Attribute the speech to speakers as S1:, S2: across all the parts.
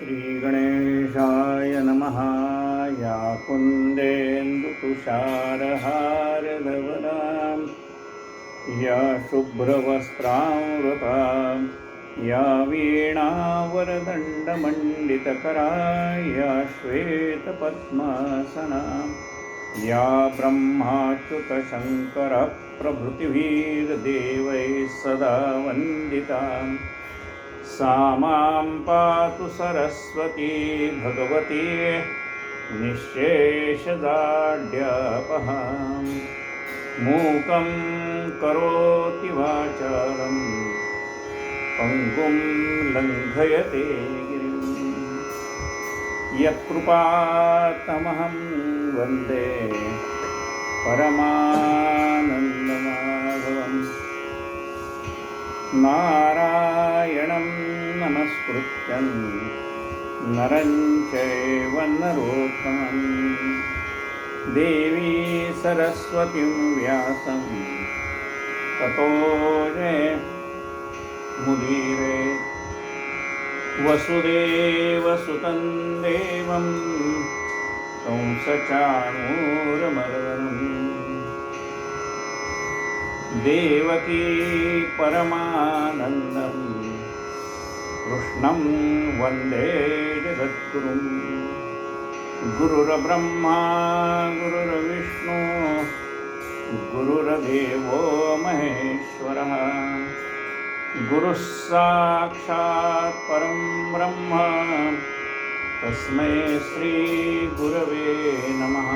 S1: श्रीगणेशाय नमः। या कुन्देन्दुतुषारहारधवलां या शुभ्रवस्त्रावृतां या वीणावरदण्डमण्डितकरा या श्वेतपद्मासनां या ब्रह्माच्युतशङ्करप्रभृतिभिर्देवैः सदा वन्दिताम् सा मां पातु सरस्वती भगवती निःशेषदाढ्यापहां मूकं करोति वाचालं पङ्गुं लङ्घयते गिरिं यत्कृपातमहं वन्दे परमानन्दमाधवम् नारायणं नमस्कृत्यं नरं चैव नरोत्तमं देवी सरस्वतीं व्यासं ततो जयमुदीरये वसुदेवसुतं देवं कंसचाणूरमर्दनम् देवकी परमानन्दं कृष्णं वन्दे जगद्गुरुं गुरुर्ब्रह्मा गुरुर्विष्णु गुरुर्देवो महेश्वरः गुरुः साक्षात् परं ब्रह्म तस्मै श्रीगुरवे नमः।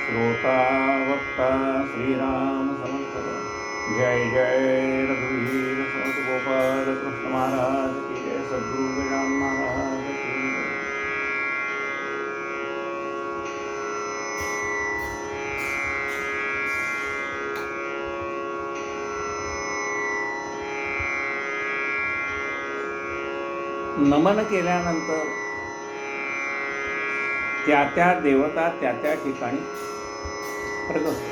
S1: श्रोता वक्ता श्रीराम समर्थ जय जय रघुवीर समर्थ गोपाल कृष्ण महाराज की जय। सद्गुरु गजानन महाराज की जय। नमन केल्यानंतर त्या त्या देवता त्या त्या ठिकाणी प्रगट होतो.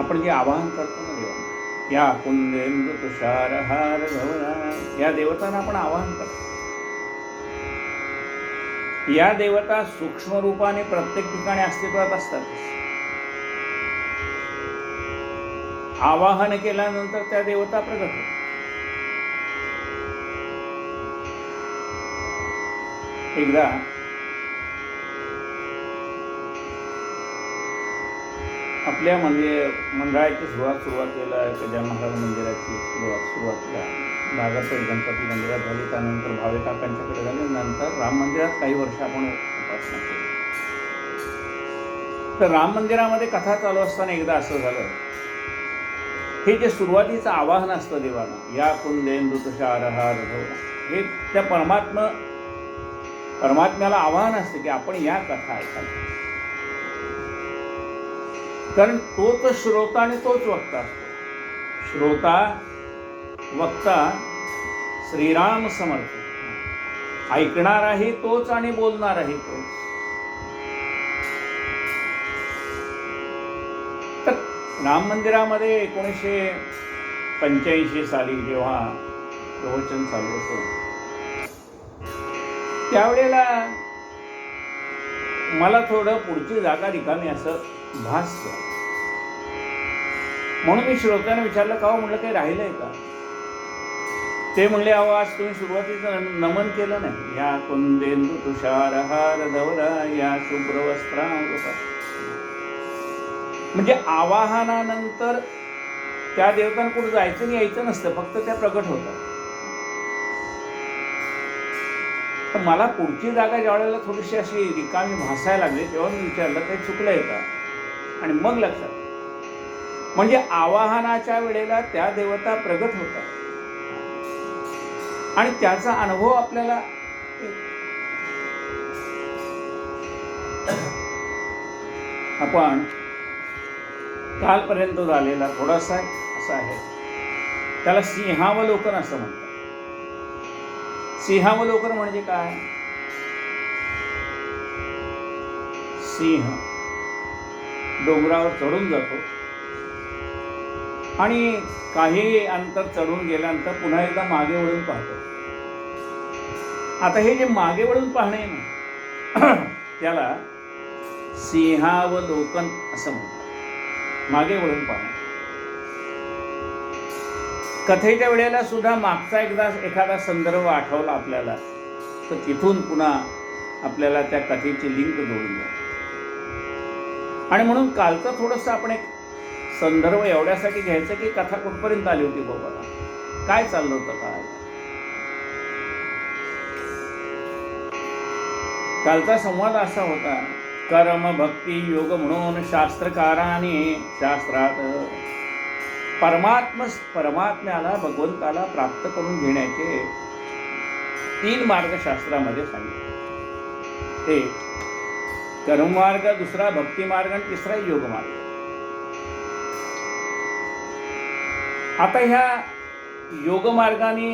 S1: आपण जे आवाहन करतो ना देवांना, या कुंदेंदु तुषारहार धवला, या देवतांना आपण आवाहन करतो. या देवता सूक्ष्म रूपाने प्रत्येक ठिकाणी अस्तित्वात असतात. आवाहन केल्यानंतर त्या देवता प्रगट होतात. एकदा आपल्या मंडळाची सुरुवातीला गजानन महाराज मंदिराची सुरुवातीला भागापेठ गणपती मंदिरात झाली. त्यानंतर भावे काकांच्याकडे झाली. नंतर राम मंदिरात काही वर्ष आपण उपासना केली. तर राम मंदिरामध्ये कथा चालू असताना एकदा असं झालं, हे जे सुरुवातीचं आवाहन असतं देवानं, या कुंदेंदु तुषारहार धवला, हे त्या परमात्म्याला आवाहन असतं की आपण या कथा ऐकायला. कारण तोच श्रोता आणि तोच वक्ता असतो. श्रोता वक्ता श्रीराम समर्थ, ऐकणाराही तोच आणि बोलणाराही तोच. तर राम मंदिरामध्ये 1985 साली जेव्हा प्रवचन चालू होतं, त्यावेळेला मला थोडं पुढची जागा रिकामी असं भासलं. म्हणून मी श्रोत्यांना विचारलं, का हो म्हटलं काही राहिलंय का? ते म्हणले, अहो आज तुम्ही सुरुवातीचं नमन केलं नाही. या कुंदेंदु तुषारहार धवला या शुभ्रवस्त्रावृता. म्हणजे आवाहनानंतर त्या देवतांना कुठं जायचं आणि यायचं नसतं, फक्त त्या प्रगट होतात. तर मला पुढची जागा ज्या वेळेला थोडीशी अशी रिकामी भासायला लागली, तेव्हा मी विचारलं, काही चुकलंय का? आणि मग लक्षात, म्हणजे आवाहनाच्या वेळेला त्या देवता प्रगट होतात आणि त्याचा अनुभव आपल्याला आपण कालपर्यंत झालेला थोडासा असा आहे, त्याला सिंहावलोकन असं म्हणतात. सिंहावलोकन म्हणजे काय? सिंह डोंगरावर चढून जातो आणि काही अंतर चढून गेल्यानंतर पुन्हा एकदा मागे वळून पाहतो. आता हे जे मागे वळून पाहणे ना त्याला सिंहावलोकन असं म्हणतात. मागे वळून पाहणे. कथेच्या वेळेला सुद्धा मागचा एखादा संदर्भ आठवला आपल्याला तर तिथून पुन्हा आपल्याला त्या कथेची लिंक जोडून द्या. आणि म्हणून कालचं थोडंसं आपण एक संदर्भ एवढ्यासाठी घ्यायचं की कथा कुठपर्यंत आली होती बाबा, काय चाललं होतं काय. कालचा संवाद असा होता, कर्म भक्ती योग म्हणून शास्त्रकाराने शास्त्रात परमात्म्याला भगवंताला प्राप्त करून घेण्याचे 3 मार्ग शास्त्रामध्ये सांगितले. एक कर्ममार्ग, दुसरा भक्ती मार्ग आणि तिसरा योग मार्ग. आता ह्या योग मार्गाने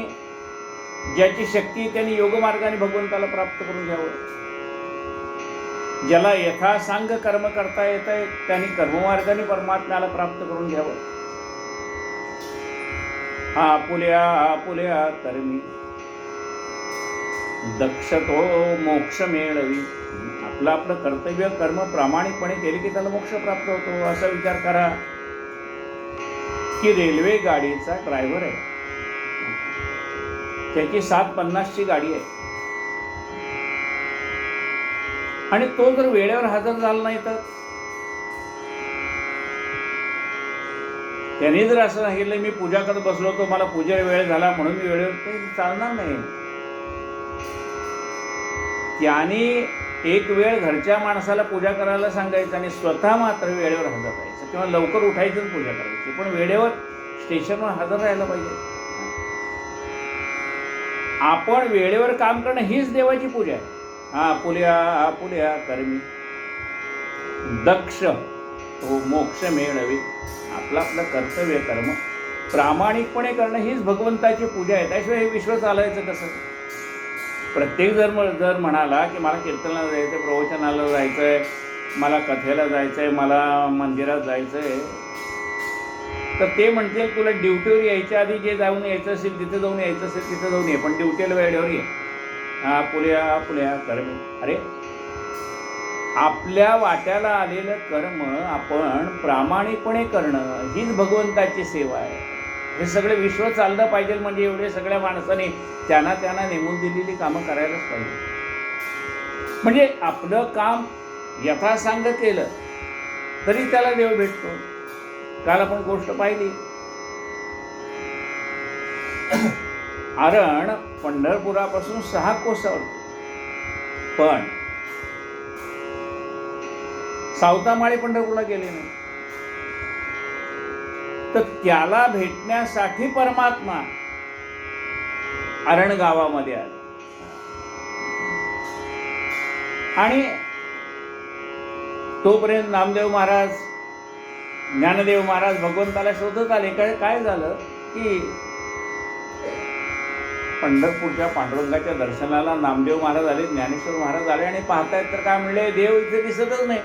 S1: ज्याची शक्ती त्यांनी योग मार्गाने भगवंताला प्राप्त करून घ्यावं. ज्याला यथासांग कर्म करता येत आहे त्यांनी कर्ममार्गाने परमात्म्याला प्राप्त करून घ्यावं. आपुल्या कर्मी दक्ष तो मोक्ष मिळवी. आपलं कर्तव्य कर्म प्रामाणिकपणे केले की त्याला मोक्ष प्राप्त होतो. असा विचार करा की रेल्वे गाडीचा ड्रायव्हर आहे, त्याची 7:50ची गाडी आहे आणि तो जर वेळेवर हजर झाला नाही तर त्याने जर असं सांगितलं मी पूजा करत बसलो तो मला पूजा वेळ झाला म्हणून मी वेळेवर, ते चालणार नाही. त्याने एक वेळ घरच्या माणसाला पूजा करायला सांगायचं आणि स्वतः मात्र वेळेवर हजर राहायचं किंवा लवकर उठायचं आणि पूजा करायची, पण वेळेवर स्टेशनवर हजर राहायला पाहिजे. आपण वेळेवर काम करणं हीच देवाची पूजा आहे. आपुल्या कर्मी दक्ष तो मोक्ष मिळवी. आपलं कर्तव्य कर्म प्रामाणिकपणे करणं हीच भगवंताची पूजा आहे. त्याशिवाय हे विश्व चालायचं कसं. प्रत्येक जर म्हणाला की मला कीर्तनाला जायचं, प्रवचनाला जायचं आहे, मला कथेला जायचं आहे, मला मंदिरात जायचं आहे, तर ते म्हणतील तुला ड्युटीवर यायच्या आधी जे जाऊन यायचं असेल तिथे जाऊन यायचं असेल तिथे जाऊन ये, पण ड्युटीला वेळेवर ये. आपुल्या कर्मी. अरे आपल्या वाट्याला आलेलं कर्म आपण प्रामाणिकपणे करणं हीच भगवंताची सेवा आहे. हे सगळे विश्व चाललं पाहिजे म्हणजे एवढे सगळ्या माणसाने त्यांना नेमून दिलेली कामं करायलाच पाहिजे. म्हणजे आपलं काम यथासांग केलं तरी त्याला देव भेटतो. काल आपण गोष्ट पाहिली, आरण पंढरपुरापासून 6 कोसावर, पण सावतामाळी पंढरपूरला गेले नाही. तर त्याला भेटण्यासाठी परमात्मा आरण गावामध्ये आला आणि तोपर्यंत नामदेव महाराज, ज्ञानदेव महाराज भगवंताला शोधत आले. काय झालं की पंढरपूरच्या पांडुरंगाच्या दर्शनाला नामदेव महाराज आले, ज्ञानेश्वर महाराज आले आणि पाहतायत तर काय म्हणले, देव इथे दिसतच नाही.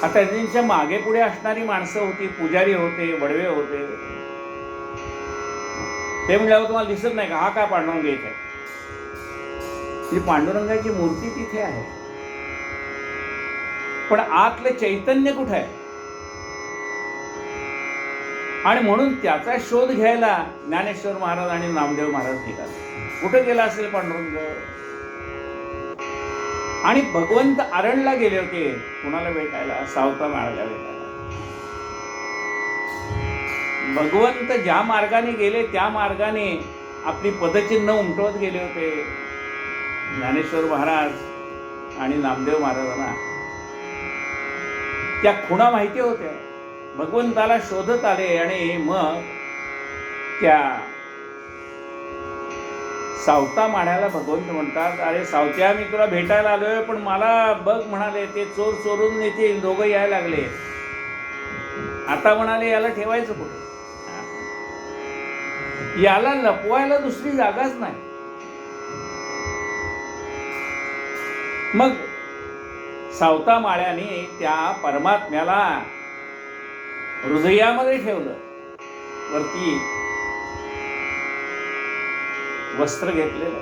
S1: आता त्यांच्या मागे पुढे असणारी माणसं होती, पुजारी होते, बडवे होते. ते म्हणल्यावर तुम्हाला दिसत नाही का, हा काय पांडुरंग येत आहे. ती पांडुरंगाची मूर्ती तिथे आहे पण आतलं चैतन्य कुठे आहे. आणि म्हणून त्याचा शोध घ्यायला ज्ञानेश्वर महाराज आणि नामदेव महाराज निघाले. कुठे गेला असेल पांडुरंग. आणि भगवंत आरणला गेले होते कुणाला भेटायला, सावतामाळ्याला भेटायला. भगवंत ज्या मार्गाने गेले त्या मार्गाने आपली पदचिन्ह उमटवत गेले होते. ज्ञानेश्वर महाराज आणि नामदेव महाराजांना त्या खुणा माहिती होत्या. भगवंताला शोधत आले आणि मग त्या सावता माळ्याला भगवंत म्हणतात, अरे सावत्या मी तुला भेटायला आलोय पण मला बघ म्हणाले ते चोर चोरून नेतील, दोघं यायला लागले. आता म्हणाले याला ठेवायचं कुठे, याला लपवायला दुसरी जागाच नाही. मग सावता माळ्याने त्या परमात्म्याला हृदयामध्ये ठेवलं. वरती वस्त्र घेतलेलं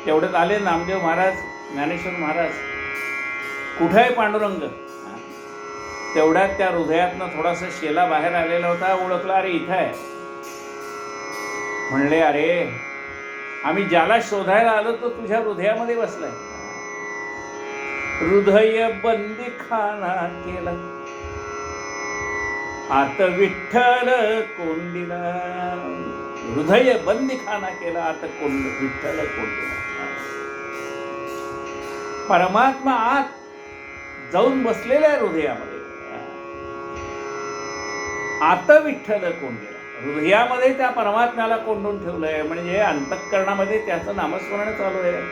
S1: तेवढ्यात आले नामदेव महाराज, ज्ञानेश्वर महाराज, कुठे आहे पांडुरंग? तेवढ्यात त्या हृदयातनं थोडासा शेला बाहेर आलेला होता. ओळखला, अरे इथं आहे. म्हणले, अरे आम्ही ज्याला शोधायला आलो तो तुझ्या हृदयामध्ये बसलाय. हृदय बंदीखाना केला, आत विठ्ठल कोंडिला. हृदय बंदीखाना केला, आत विठ्ठल कोंडिला. परमात्मा आत जाऊन बसलेल्या हृदयामध्ये. आत विठ्ठल कोंडिला, हृदयामध्ये त्या परमात्म्याला कोंडून ठेवलंय. म्हणजे अंतःकरणामध्ये त्याचं नामस्मरण चालू आहे.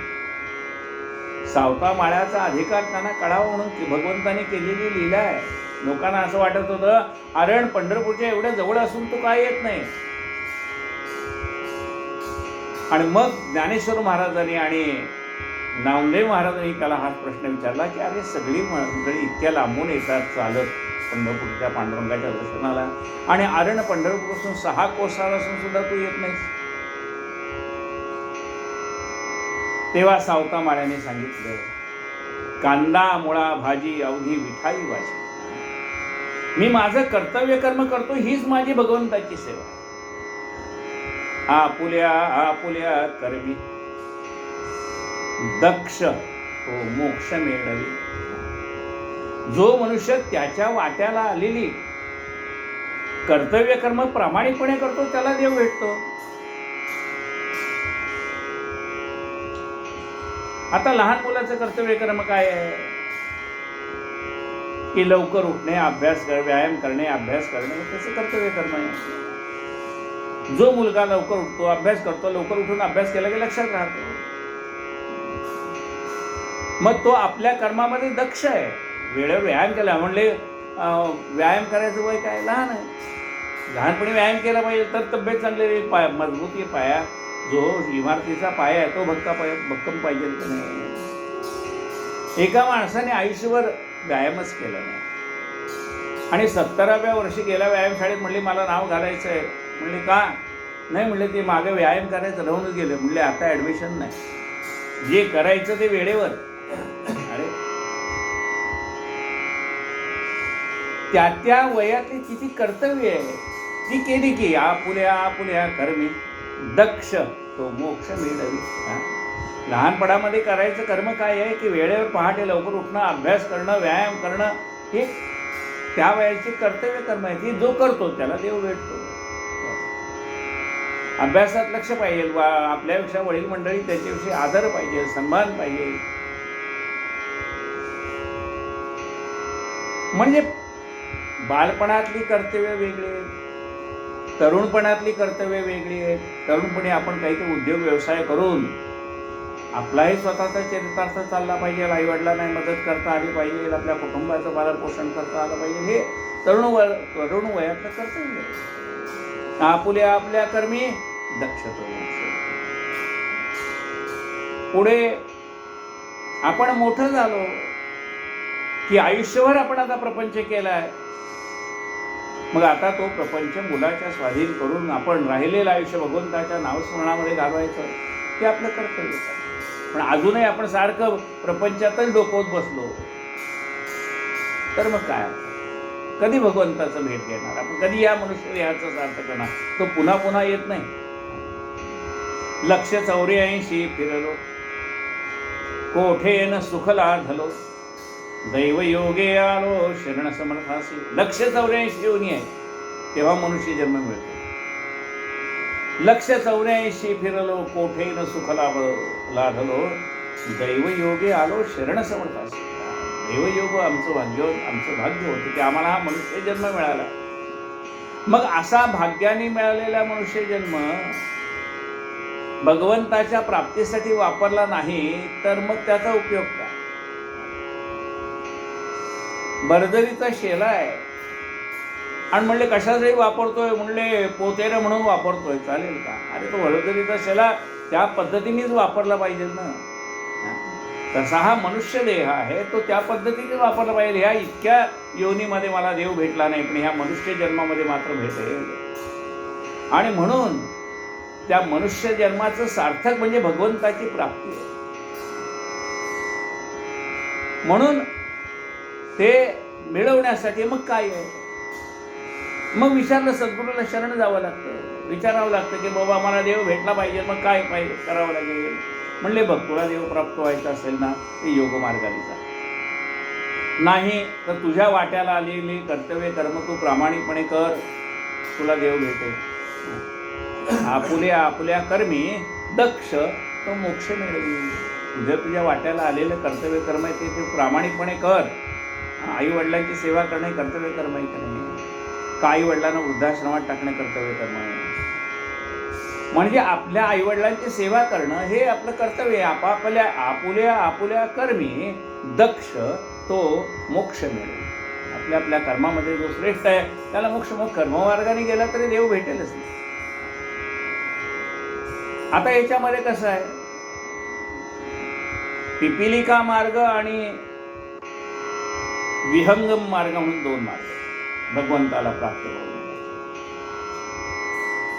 S1: सावता माळ्याचा अधिकार त्यांना कळावा म्हणून भगवंताने केलेली लीला आहे. लोकांना असं वाटत होतं, आरण पंढरपूरच्या एवढ्या जवळ असून तू काय येत नाही. आणि मग ज्ञानेश्वर महाराजांनी आणि नामदेव महाराजांनी त्याला हाच प्रश्न विचारला की अरे सगळी मंडळी इतक्या लांबून येतात चालत पंढरपूरच्या पांडुरंगाच्या दर्शनाला, आणि आरण पंढरपूरपासून 6 कोसार असून सुद्धा तू येत नाहीस. तेव्हा सावता माळ्याने सांगितलं, कांदा मुळा भाजी अवघी विठाई वाजी. मी माझं कर्तव्य कर्म करतो, हीच माझी भगवंताची सेवा. आपुल्या आपुल्या कर्मी दक्ष हो मोक्ष मिळवी. जो मनुष्य त्याच्या वाट्याला आलेली कर्तव्य कर्म प्रामाणिकपणे करतो त्याला देव भेटतो. आता लहान मुलाचं कर्तव्य कर्म काय आहे की लवकर उठणे, अभ्यास करणे, व्यायाम करणे, अभ्यास करणे, त्याचं कर्तव्य कर्म आहे. जो मुलगा लवकर उठतो, अभ्यास करतो, लवकर उठून अभ्यास केला की लक्षात राहतो, मग तो आपल्या कर्मामध्ये दक्ष आहे. वेळेवर व्यायाम केला. म्हणले व्यायाम करायचं वय काय? लहान आहे. लहानपणी व्यायाम केला पाहिजे तर तब्येत चांगली राहील, पाय मजबूत आहे. पाया जो इमारतीचा पाया आहे तो भक्कम पाहिजे की नाही. एका माणसाने आयुष्यभर व्यायामच केला नाही आणि 70व्या वर्षी गेल्या व्यायामशाळेत म्हणली मला नाव घालायचं आहे. म्हणले का? नाही म्हणले ते मागे व्यायाम करायचं राहूनच गेले. म्हणले आता ॲडमिशन नाही, जे करायचं ते वेळेवर. अरे त्या वयातली किती कर्तव्य आहे ती केली की आपुल्या आपुल्या कर्मी दक्ष तो मोक्ष मिळवी. लहानपणामध्ये करायचं कर्म काय आहे की वेळेवर पहाटे लवकर उठणं, अभ्यास करणं, व्यायाम करणं, हे त्या वयाची कर्तव्य कर्म आहे. ती जो करतो त्याला देव भेटतो. अभ्यासात लक्ष पाहिजे. आपल्यापेक्षा वडील मंडळी त्याच्याविषयी आदर पाहिजे, सन्मान पाहिजे. म्हणजे बालपणातली कर्तव्य वेगळी आहेत, तरुणपणातली कर्तव्य वेगळी आहेत. तरुणपणी आपण काहीतरी उद्योग व्यवसाय करून आपलाही स्वतःचा चरितार्थ चालला पाहिजे, आईवडिलांना मदत करता आली पाहिजे, आपल्या कुटुंबाचं पालनपोषण करता आलं पाहिजे. हे तरुण वयातलं कर्तव्य आहे. आपुल्या आपल्या कर्मी दक्षतो. पुढे आपण मोठं झालो की आयुष्यभर आपण आता प्रपंच केलाय. मग आता तो प्रपंच मुलाच्या स्वाधीन करून आपण राहिलेलं आयुष्य भगवंताच्या नावस्मरणामध्ये घालवायचं हे आपलं कर्तव्य आहे. पण अजूनही आपण सारखं प्रपंचातच डोकवत बसलो तर मग काय? कधी भगवंताचं भेट घेणार आपण? कधी या मनुष्य देहाचं सार्थ करणार? तो पुन्हा पुन्हा येत नाही. 184 फिरलो कोठे न सुख लाधलो दैव योगे आलो शरण समर्थासी. 184 योनी आहे तेव्हा मनुष्य जन्म मिळतो. 184 फिरलो कोठे न सुख लाधलो दैव योगे आलो शरण समर्थासी. दैवयोग आमचं भाग्य होतं की आम्हाला हा मनुष्य जन्म मिळाला. मग असा भाग्याने मिळालेला मनुष्य जन्म भगवंताच्या प्राप्तीसाठी वापरला नाही तर मग त्याचा उपयोग काय? बर्दरीचा शेला आहे आणि म्हणले कशासाठी वापरतोय? म्हणले पोतेरं म्हणून वापरतोय, चालेल का? अरे तो बर्दरीचा शेला त्या पद्धतीनेच वापरला पाहिजे ना. तसा हा मनुष्य देह आहे तो त्या पद्धतीने वापरला पाहिजे. ह्या इतक्या योनीमध्ये मला देव भेटला नाही पण ह्या मनुष्य जन्मामध्ये मात्र भेटेल. आणि म्हणून त्या मनुष्य जन्माचं सार्थक म्हणजे भगवंताची प्राप्ती आहे. म्हणून ते मिळवण्यासाठी मग काय आहे, मग विचारलं, सद्गुरूला शरण जावं लागतं, विचारावं लागतं की बाबा मला देव भेटला पाहिजे, मग काय पाहिजे करावं लागेल. म्हणले बघ, तुला देव प्राप्त व्हायचा असेल ना ते योग मार्गाने जा, नाही तर तुझ्या वाट्याला आलेली कर्तव्य कर्म तू प्रामाणिकपणे कर, तुला देव भेटेल. आपुल्या आपुल्या कर्मी दक्ष तो मोक्ष मिळवेल. तुझ्या वाट्याला आलेलं कर्तव्य कर्म आहे ते तू प्रामाणिकपणे कर. आई वडिलांची सेवा करणे कर्तव्य कर्म आहे का नाही? का आई वडिलांना वृद्धाश्रमात टाकणे कर्तव्य कर्म आहे? म्हणजे आपल्या आई वडिलांची सेवा करणं हे आपलं कर्तव्य आहे. आपुल्या आपुल्या कर्मी दक्ष तो मोक्ष मिळेल. आपल्या आपल्या कर्मामध्ये जो श्रेष्ठ आहे त्याला मोक्ष. मग कर्ममार्गाने गेला तरी देव भेटेलच नाही. आता याच्यामध्ये कसं आहे, पिपिलिका मार्ग आणि विहंगम मार्ग म्हणून दोन मार्ग भगवंताला प्राप्त होतात.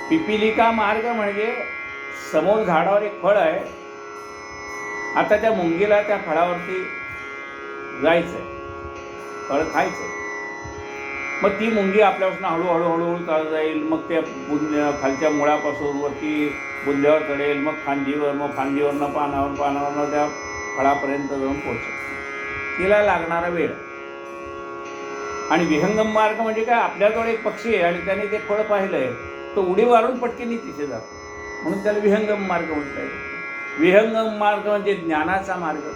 S1: पिपिलिका मार्ग म्हणजे समोर झाडावर एक फळ आहे, आता त्या मुंगीला त्या फळावरती जायचंय, फळ खायचंय. मग ती मुंगी आपल्यापासून हळूहळू हळूहळू चालत जाईल, मग त्या खालच्या मुळापासून वरती बुंध्यावर चढेल, मग फांदीवर, मग फांदीवरनं पानावरनं त्या फळापर्यंत जाऊन पोहोचेल. तिला लागणारा वेळ. आणि विहंगम मार्ग म्हणजे काय, आपल्याजवळ एक पक्षी आहे आणि त्याने ते फळ पाहिलंय, तो उडी मारून पटकीने तिथे जातो, म्हणून त्याला विहंगम मार्ग म्हणतात. विहंगम मार्ग म्हणजे ज्ञानाचा मार्ग.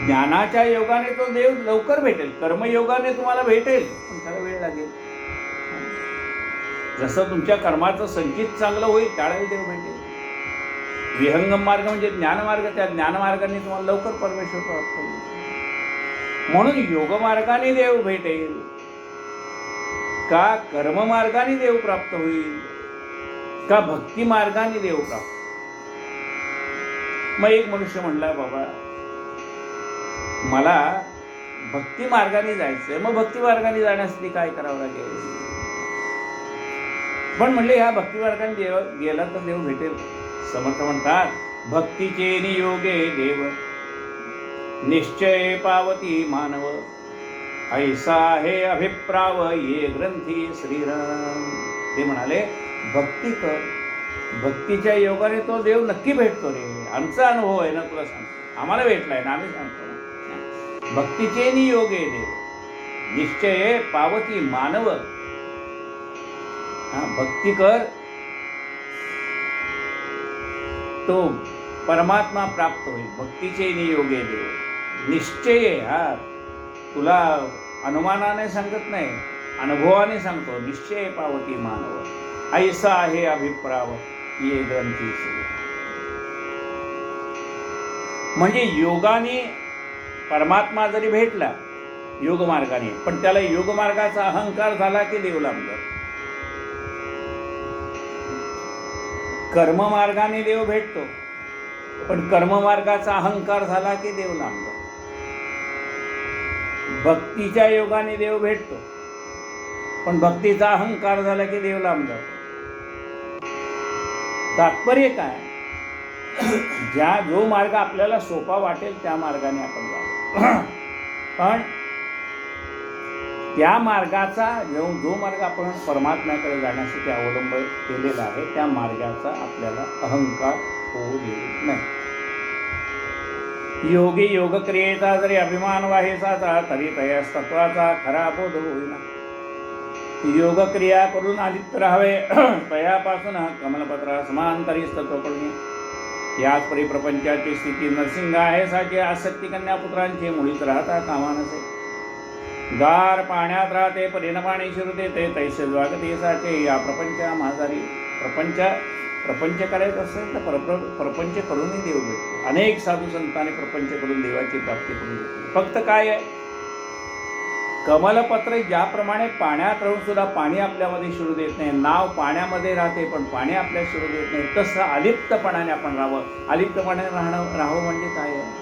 S1: ज्ञानाच्या योगाने तो देव लवकर भेटेल, कर्मयोगाने तुम्हाला भेटेल, पण त्याला वेळ लागेल. जसं तुमच्या कर्माचं संचित चांगलं होईल त्यावेळेला देव भेटेल. विहंगम मार्ग म्हणजे ज्ञानमार्ग, त्या ज्ञानमार्गाने तुम्हाला लवकर परमेश्वर प्राप्त होईल. म्हणून योगमार्गाने देव भेटेल का कर्ममार्गाने देव प्राप्त होईल का भक्ती मार्गाने देव प्राप्त. मग एक मनुष्य म्हणला, बाबा मला भक्ती मार्गाने जायचंय, मग भक्ती मार्गाने जाण्यासाठी काय करावं लागेल? पण म्हणले ह्या भक्ती मार्गाने देव गेला तर देव भेटेल. समर्थ म्हणतात, भक्तीचे नियोगे देव निश्चय पावती मानव, ऐसा हे अभिप्राव ये ग्रंथी श्रीराम. ते म्हणाले भक्ती कर, भक्तीच्या योगाने तो देव नक्की भेटतो रे. आमचा अनुभव आहे ना, तुला सांगतो, आम्हाला भेटलाय ना, आम्ही सांगतो ना. भक्तीचे नियोगे देव निश्चय पावती मानव. भक्ती कर, तो परमात्मा प्राप्त होईल. भक्तीचे नियोगे देव निश्चय. तुला अनुमानाने सांगत नाही, अनुभवाने सांगतो. निश्चय पावती मानव, ऐसा आहे अभिप्राव ये ग्रंथी. म्हणजे योगाने परमात्मा जरी भेटला योगमार्गाने, पण त्याला योगमार्गाचा अहंकार झाला की देव लांब. कर्ममार्गाने देव भेटतो, पण कर्ममार्गाचा अहंकार झाला की देव लांब. भक्तीच्या योगाने देव भेटतो, पण भक्तीचा अहंकार झाला की देव लांब जातो. तात्पर्य काय, जो मार्ग आपल्याला सोपा वाटेल त्या मार्गाने आपण जाऊ. पण त्या मार्गाचा जो मार्ग आपण परमात्म्याकडे जाण्यासाठी अवलंब केलेला आहे त्या मार्गाचा आपल्याला अहंकार होऊ देऊ नाही. योगी योग क्रियेचा जरी अभिमान वाहेसाचा, तरी तयास तत्वाचा खरा बोध होईना. योग क्रिया करून आदित्य राहावे, तयापासून कमलपत्रा समांतरी तत्व पडणे. याच परिप्रपंचाची स्थिती नरसिंग आहे साचे, आसक्ती कन्या पुत्रांचे मुळीच राहता कामा नसे. गार पाण्यात राहते परीन पाणी शिरते, ते तैसे स्वागते साचे. या प्रपंचा महाजारी. प्रपंच करायचं असेल तर प्रपंच करूनही देव भेटतो. अनेक साधू संतांनी प्रपंच करून देवाची प्राप्ती करून घेतली. फक्त काय आहे, कमलपत्र ज्याप्रमाणे पाण्यात राहून सुद्धा पाणी आपल्यामध्ये शिरू देत नाही, नाव पाण्यामध्ये राहते पण पाणी आपल्या शिरू देत नाही, तसं अलिप्तपणाने आपण राहावं. अलिप्तपणाने राहावं म्हणजे काय आहे,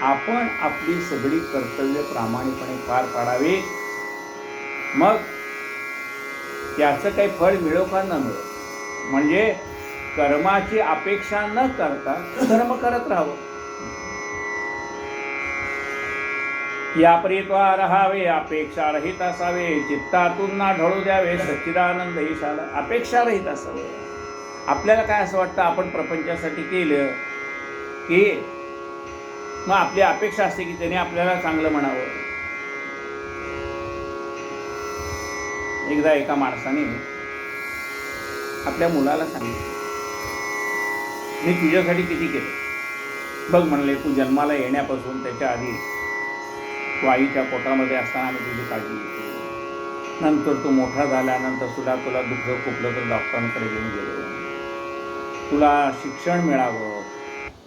S1: आपण आपली सगळी कर्तव्य प्रामाणिकपणे पार पाडावी. मग त्याचं काही फळ मिळो का न मिळो, म्हणजे कर्माची अपेक्षा न करता धर्म करत राहावं. या प्रीत्वा राहावे, अपेक्षा रहित असावे, चित्तातून ना ढळू द्यावे सच्चिदानंद ईशाला. अपेक्षा रहित असावे. आपल्याला काय असं वाटतं, आपण प्रपंचासाठी केलं की मग आपली अपेक्षा असते की त्याने आपल्याला चांगलं म्हणावं. एकदा एका माणसाने आपल्या मुलाला सांगितलं, मी तुझ्यासाठी किती केलं बघ. म्हणले, तू जन्माला येण्यापासून त्याच्या आधी तू आईच्या पोटामध्ये असताना आम्ही तुझी काळजी घेतली. नंतर तू मोठा झाल्यानंतर तुला दुःख खुपलं तर डॉक्टरांकडे घेऊन गेलो. तुला शिक्षण मिळावं,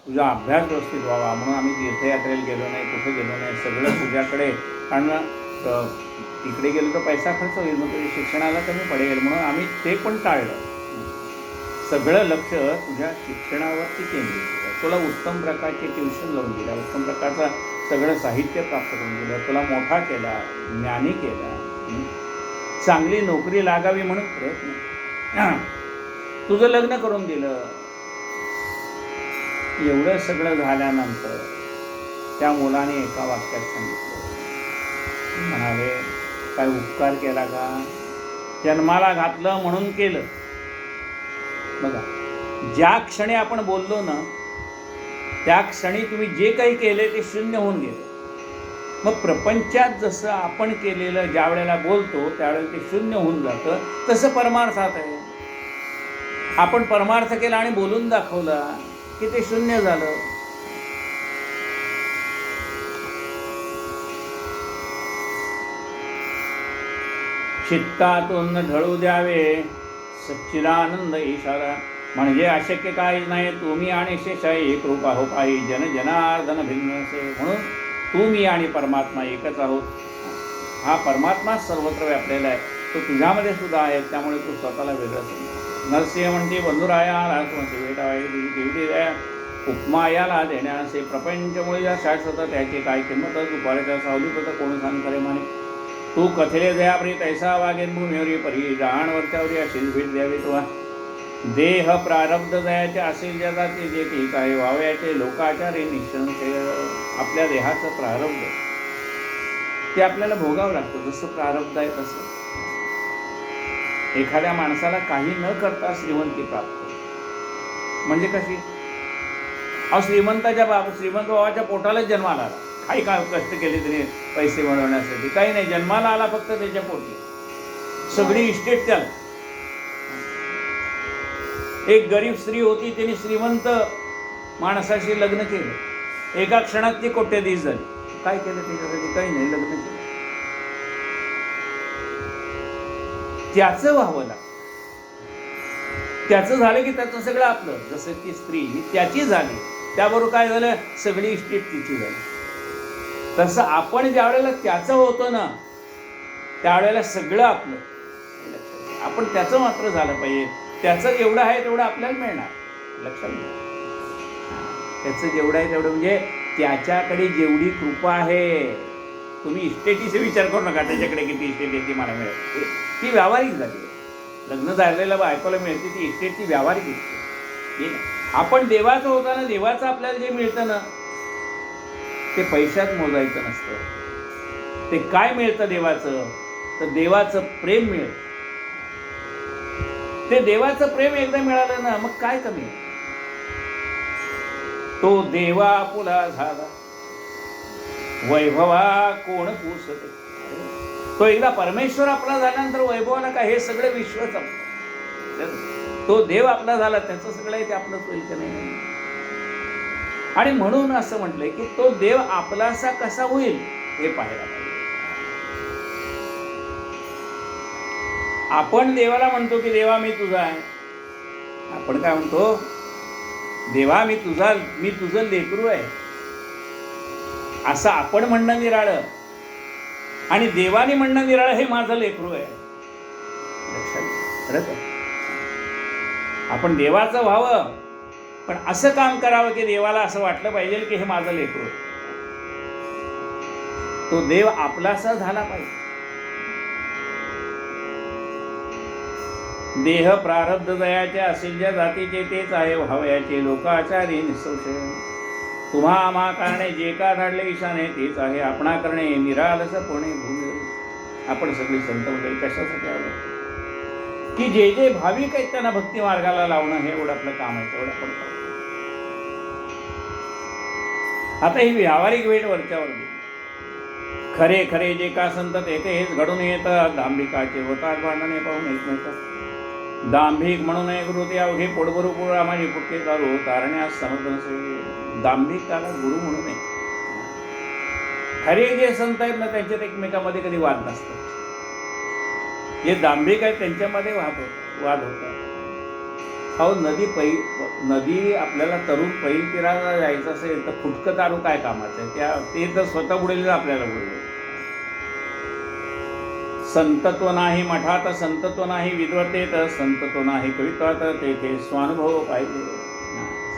S1: तुझा अभ्यास व्यवस्थित व्हावा म्हणून आम्ही तीर्थयात्रेला गेलो नाही, कुठे गेलो नाही. सगळं तुझ्याकडे, कारण तिकडे गेलो तर पैसा खर्च होईल, मग तुझ्या शिक्षणाला कमी पडेल म्हणून आम्ही ते पण टाळलं. सगळं लक्ष तुझ्या शिक्षणावरती केंद्रित केलं. तुला उत्तम प्रकारचे ट्युशन लावून दिला, उत्तम प्रकारचं सगळं साहित्य प्राप्त करून दिलं, तुला मोठा केला, ज्ञानी केला, चांगली नोकरी लागावी म्हणून प्रयत्न, तुझं लग्न करून दिलं. एवढं सगळं झाल्यानंतर त्या मुलाने एका वाक्यात सांगितलं, म्हणाले, काय उपकार केला का? जन्माला घातलं म्हणून केलं. बघा, ज्या क्षणी आपण बोललो ना, त्या क्षणी तुम्ही जे काही केले ते शून्य होऊन गेले. मग प्रपंचात जसं आपण केलेलं ज्या वेळेला बोलतो त्यावेळेला ते शून्य होऊन जातं, तसं परमार्थात आहे. आपण परमार्थ केला आणि बोलून दाखवला की ते शून्य झालं. चित्तातून ढळू द्यावे सच्चिदानंद ईशारा. म्हणजे अशक्य काही नाही, तुम्ही आणि शेष एक रूप आहो पाही, जन जनार्दन भिन्न से. म्हणून तुम्ही आणि परमात्मा एकच आहोत. हा परमात्मा सर्वत्र व्यापलेला आहे, तो तुझ्यामध्ये सुद्धा आहे. त्यामुळे तू स्वतःला वेगळं समज. नरसिंह म्हणते, बंधुरायाला तुमचे भेटावा केवढी दया उपमा याला देण्यासे. प्रपंचमुळे या शाश्वत त्याची काय किंमत, दुपारच्या सावलीपत कोण सांग करे माने. तू कथले दया प्री तैसा वागेन भूमीवरी परी, जाणवरच्यावरी अशील भेट द्यावी तुला. देह प्रारब्ध दयाचे असेल जगाचे, जे की काय व्हावयाचे लोकाचारे निसंशय. आपल्या देहाचं प्रारब्ध ते आपल्याला भोगावं लागतं. जसं प्रारब्ध आहे तसं. एखाद्या माणसाला काही न करता श्रीमंती प्राप्त, म्हणजे कशी? श्रीमंत बाबाच्या पोटालाच जन्माला आला. काही काय कष्ट केले तरी पैसे मिळवण्यासाठी काही नाही, जन्माला आला फक्त त्याच्या पोटी, सगळी इस्टेट त्याला. एक गरीब स्त्री होती, तिने श्रीमंत माणसाशी लग्न केलं. एका क्षणात ती कोट्याधीश झाली. काय केलं त्याच्यासाठी? काही नाही, लग्न केलं. त्याचं व्हावं लागतं. त्याचं झालं की त्याचं सगळं आपलं. जसं ती स्त्री त्याची झाली, त्याबरोबर काय झालं, सगळी इस्टेट तिची झाली. तसं आपण ज्या वेळेला त्याचं होतं ना, त्यावेळेला सगळं आपलं. आपण त्याचं मात्र झालं पाहिजे. त्याचं जेवढं आहे तेवढं आपल्याला मिळणार. लक्षात घ्या, त्याचं जेवढं आहे तेवढं, म्हणजे त्याच्याकडे जेवढी कृपा आहे. तुम्ही इस्टेटीचा विचार करू नका, त्याच्याकडे किती इस्टेट आहे ती मला मिळते. ती व्यावहारिक झाली. लग्न झालेल्या बायकोला मिळते ती इस्टेट, ती व्यावहारिक इस्टेट. आपण देवाचं होताना देवाचं आपल्याला जे मिळतं ना, ते पैशात मोजायचं नसतं. ते काय मिळतं देवाचं? तर देवाचं प्रेम मिळतं. ते देवाचं प्रेम एकदा मिळालं ना, मग काय कमी आहे? तो देवा पुला झाला वैभवा कोण पुसते. तो एकदा परमेश्वर आपला झाल्यानंतर वैभवाला काय, हे सगळं विश्वच आपलं. तो देव आपला झाला, त्याचं सगळं आहे ते आपलंच होईल का नाही? आणि म्हणून असं म्हटलंय की तो देव आपलासा कसा होईल हे पाहायला पाहिजे. आपण देवाला म्हणतो की देवा मी तुझा आहे. आपण काय म्हणतो? देवा मी तुझं लेकरू आहे. असं आपण म्हणणं निराळं आणि देवाने म्हणणं निराळं. हे माझं लेकरू आहे. लक्षात आहे. आपण देवाचं व्हावं, पण असं काम करावं की देवाला असं वाटलं पाहिजे की हे माझं लेकरू आहे. तो देव आपलासा झाला पाहिजे. देह प्रारब्ध दयाचे असेल ज्या जातीचे तेच आहे व्हावयाचे लोकाचारी निसंशय. तुम्हा आम्हा कारणे जे का धाडले ईशाने तेच आहे आपणा करणे निरालस कोणे भूमी. आपण सगळी संत मंडळी कशासाठी आलो की जे जे भाविक आहेत त्यांना भक्ती मार्गाला लावणं हे एवढं आपलं काम आहे. तेवढं आपण करू. आता ही व्यावहारिक वेळ वरच्यावर खरे खरे जे का संत तेथे हेच घडून येतं दांभिकाचे होतात भांडणे पाहून एकमेक दांभिक म्हणू नये गुरु ते अवघे पोटभरू पोळा माझी पुटके चालू तारण्यास समज नसे. दांभिक त्याला गुरु म्हणू नये. खरे जे संत आहेत ना त्यांच्यात एकमेकामध्ये कधी वाद नसतात. जे दांभिक आहेत त्यांच्यामध्ये वाद होतात. अहो नदी आपल्याला तरुण पैल तीराला जायचं असेल तर फुटकं तारू काय कामाचं आहे. ते तर स्वतः बुडेल आपल्याला बुडेल. संतत्व नाही मठात संतत्व नाही विद्वतेत संतत्व नाही कवित्वात तेथे स्वानुभव पाहिजे.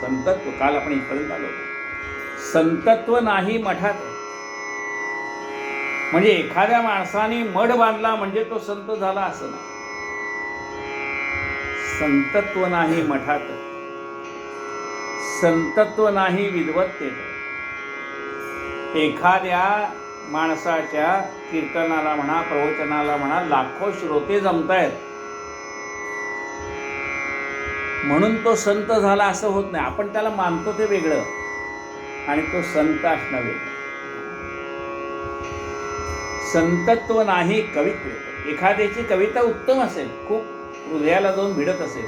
S1: संतत्व काल आपण इथपर्यंत आलो. संतत्व नाही मठात म्हणजे एखाद्या माणसाने मठ बांधला म्हणजे तो संत झाला असं नाही. संतत्व नाही मठात संतत्व नाही विद्वत्तेत. एखाद्या माणसाच्या कीर्तनाला म्हणा प्रवचनाला म्हणा लाखो श्रोते जमतायत म्हणून तो संत झाला असं होत नाही. आपण त्याला मानतो ते वेगळं आणि तो संत असणं वेगळं. संतत्व नाही कवित्व. एखाद्याची कविता उत्तम असेल खूप हृदयाला जाऊन भिडत असेल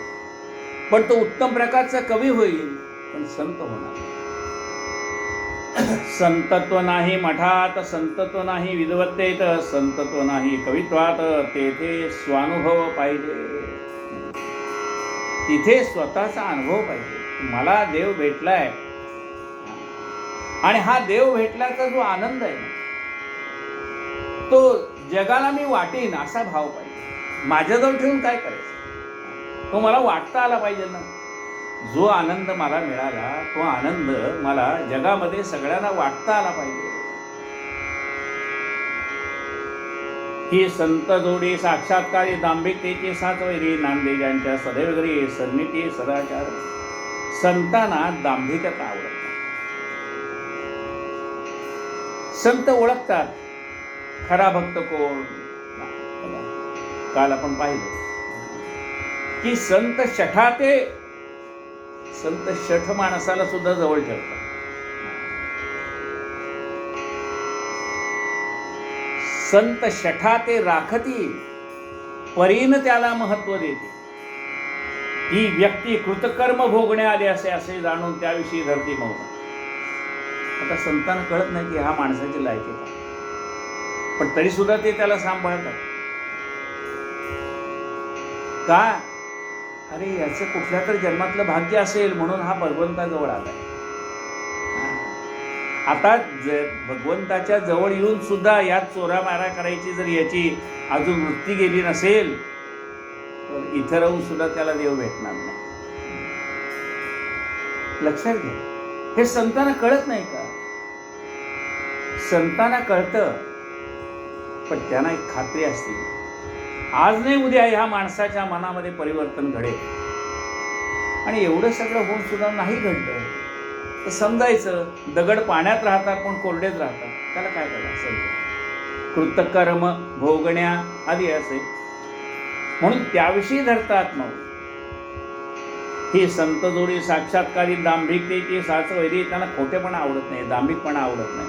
S1: पण तो उत्तम प्रकारचा कवी होईल पण संत होणार. संतत्व नाही मठात संतत्व नाही विद्वत्तेत संतत्व नाही कवित्वात तेथे स्वानुभव पाहिजे. तिथे स्वतःचा अनुभव पाहिजे. मला देव भेटलाय आणि हा देव भेटल्याचा जो आनंद आहे तो जगाला मी वाटेन असा भाव पाहिजे. माझ्याजवळ ठेवून काय करायचं तो मला वाटता आला पाहिजे ना. जो आनंद मला मिळाला तो आनंद मला जगामध्ये सगळ्यांना वाटता आला पाहिजे. ही संत जोडी साक्षात्कारी दांभिकतेची साच वैरी नांदे ज्यांच्या सदैव घरी सन्निधी सदाचार. संतांना दांभिकता आवडत. संत ओळखतात खरा भक्त कोण. काल आपण पाहिलं की संत शठाते संत शठ माणसाला सुद्धा जवळ ठेवतात. संत शठाते राखती परीन त्याला महत्व देते. ही व्यक्ती कृतकर्म भोगणे आले असे जाणून त्याविषयी धरती मौन. आता संतांना कळत नाही की हा माणसाची लायकी काय पण तरी सुद्धा ते त्याला सांभाळतात. का अरे याचं कुठल्या तरी जन्मातलं भाग्य असेल म्हणून हा भगवंताजवळ आलाय. आता भगवंताच्या जवळ येऊन सुद्धा यात चोरामारा करायची जर याची अजून वृत्ती गेली नसेल तर इथं राहून सुद्धा त्याला देव भेटणार नाही. लक्षात घ्या. हे संतांना कळत नाही का. संतांना कळतं पण त्यांना एक खात्री असते आज नाही उद्या ह्या माणसाच्या मनामध्ये परिवर्तन घडेल. आणि एवढं सगळं होऊन सुद्धा नाही घडलं तर समजायचं दगड पाण्यात राहतात पण कोरडेच राहतात. त्याला काय करायचं. कृतकर्म भोगण्या आधी असे म्हणून त्याविषयी धरतात. मग ही संत जोडी साक्षात्कारी दांभिकतेची साच वैरी. त्यांना खोटेपणा आवडत नाही दांभिकपणा आवडत नाही.